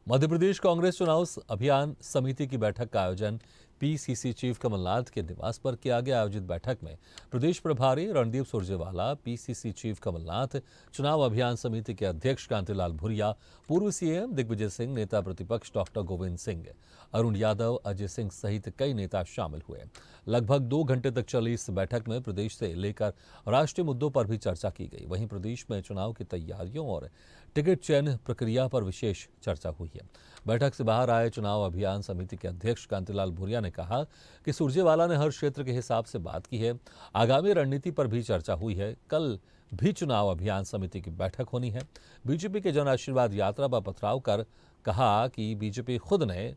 मध्य प्रदेश कांग्रेस चुनाव अभियान समिति की बैठक का आयोजन पीसीसी चीफ कमलनाथ के निवास पर किया गया। आयोजित बैठक में प्रदेश प्रभारी रणदीप सुरजेवाला, पीसीसी चीफ कमलनाथ, चुनाव अभियान समिति के अध्यक्ष कांतिलाल भूरिया, पूर्व सीएम दिग्विजय सिंह, नेता प्रतिपक्ष डॉक्टर गोविंद सिंह, अरुण यादव, अजय सिंह सहित कई नेता शामिल हुए। लगभग 2 घंटे तक चली इस बैठक में प्रदेश से लेकर राष्ट्रीय मुद्दों पर भी चर्चा की गई। वहीं प्रदेश में चुनाव की तैयारियों और टिकट चयन प्रक्रिया पर विशेष चर्चा हुई है। बैठक से बाहर आए चुनाव अभियान समिति के अध्यक्ष कांतिलाल भूरिया ने कहा कि सुरजेवाला ने हर क्षेत्र के हिसाब से बात की है। आगामी रणनीति पर भी चर्चा हुई है। कल भी चुनाव अभियान समिति की बैठक होनी है। बीजेपी के जन आशीर्वाद यात्रा पर पथराव कर कहा कि बीजेपी खुद ने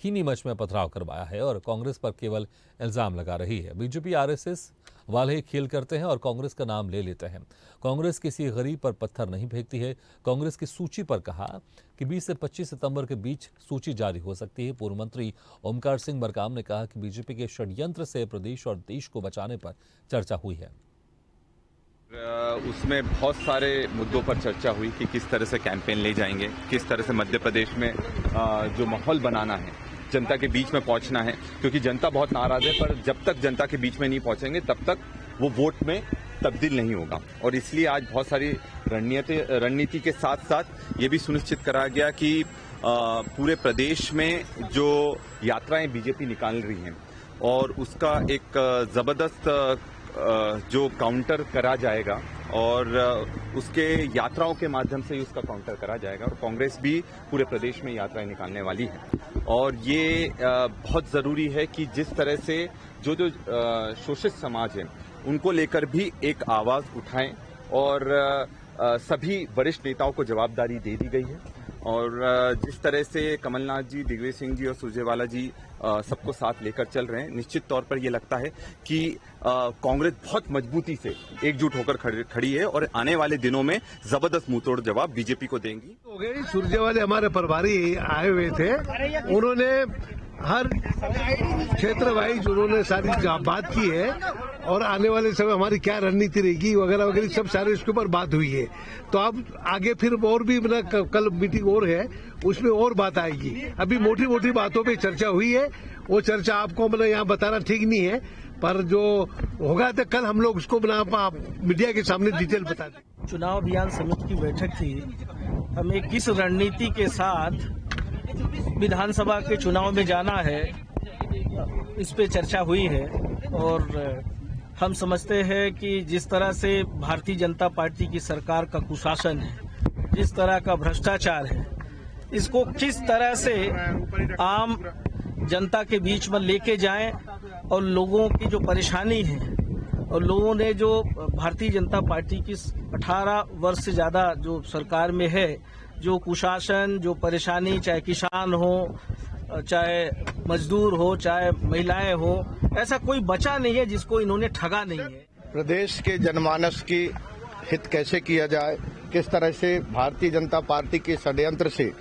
ही नीमच में पथराव करवाया है और कांग्रेस पर केवल इल्जाम लगा रही है। बीजेपी आरएसएस वाले खेल करते हैं और कांग्रेस का नाम ले लेते हैं। कांग्रेस किसी गरीब पर पत्थर नहीं फेंकती है। कांग्रेस की सूची पर कहा कि 20 से 25 सितंबर के बीच सूची जारी हो सकती है। पूर्व मंत्री ओमकार सिंह मरकाम ने कहा कि बीजेपी के षड्यंत्र से प्रदेश और देश को बचाने पर चर्चा हुई है। उसमें बहुत सारे मुद्दों पर चर्चा हुई कि किस तरह से कैंपेन ले जाएंगे, किस तरह से मध्य प्रदेश में जो माहौल बनाना है, जनता के बीच में पहुंचना है, क्योंकि जनता बहुत नाराज है। पर जब तक जनता के बीच में नहीं पहुंचेंगे तब तक वो वोट में तब्दील नहीं होगा। और इसलिए आज बहुत सारी रणनीति के साथ साथ ये भी सुनिश्चित करा गया कि पूरे प्रदेश में जो यात्राएं बीजेपी निकाल रही हैं और उसका एक जबरदस्त जो काउंटर करा जाएगा और उसके यात्राओं के माध्यम से ही उसका काउंटर करा जाएगा। और कांग्रेस भी पूरे प्रदेश में यात्राएं निकालने वाली है। और ये बहुत जरूरी है कि जिस तरह से जो शोषित समाज है उनको लेकर भी एक आवाज उठाएं और सभी वरिष्ठ नेताओं को जवाबदारी दे दी गई है। और जिस तरह से कमलनाथ जी, दिग्विजय सिंह जी और सुरजेवाला जी सबको साथ लेकर चल रहे हैं, निश्चित तौर पर ये लगता है कि कांग्रेस बहुत मजबूती से एकजुट होकर खड़ी है और आने वाले दिनों में जबरदस्त मुंहतोड़ जवाब बीजेपी को देंगी। सुरजेवाला हमारे प्रभारी आए हुए थे, उन्होंने हर क्षेत्र वाइज उन्होंने सारी बात की है और आने वाले समय हमारी क्या रणनीति रहेगी वगैरह वगैरह सब सारे इसके ऊपर बात हुई है। तो अब आगे फिर और भी कल मीटिंग और है, उसमें और बात आएगी। अभी मोटी मोटी बातों पे चर्चा हुई है, वो चर्चा आपको यहाँ बताना ठीक नहीं है, पर जो होगा तो कल हम लोग उसको मीडिया के सामने डिटेल बता दें। चुनाव अभियान समिति की बैठक थी। हमें किस रणनीति के साथ विधानसभा के चुनाव में जाना है, इस पे चर्चा हुई है। और हम समझते हैं कि जिस तरह से भारतीय जनता पार्टी की सरकार का कुशासन है, जिस तरह का भ्रष्टाचार है, इसको किस तरह से आम जनता के बीच में लेके जाएं और लोगों की जो परेशानी है और लोगों ने जो भारतीय जनता पार्टी की 18 वर्ष से ज्यादा जो सरकार में है, जो कुशासन, जो परेशानी, चाहे किसान हो, चाहे मजदूर हो, चाहे महिलाएं हो, ऐसा कोई बचा नहीं है जिसको इन्होंने ठगा नहीं है। प्रदेश के जनमानस की हित कैसे किया जाए, किस तरह से भारतीय जनता पार्टी के षड्यंत्र से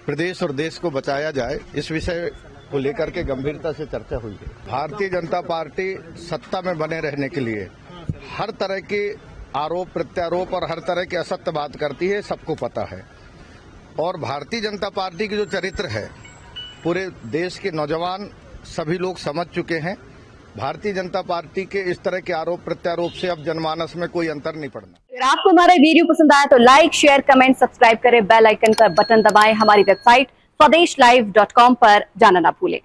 प्रदेश और देश को बचाया जाए, इस विषय को लेकर के गंभीरता से चर्चा हुई है। भारतीय जनता पार्टी सत्ता में बने रहने के लिए हर तरह के आरोप प्रत्यारोप और हर तरह की असत्य बात करती है, सबको पता है। और भारतीय जनता पार्टी की जो चरित्र है पूरे देश के नौजवान सभी लोग समझ चुके हैं। भारतीय जनता पार्टी के इस तरह के आरोप प्रत्यारोप से अब जनमानस में कोई अंतर नहीं पड़ना। अगर आपको हमारा वीडियो पसंद आया तो लाइक, शेयर, कमेंट, सब्सक्राइब करें, बेल आइकन का बटन दबाएं। हमारी वेबसाइट swadesh live.com पर जाना ना भूलें।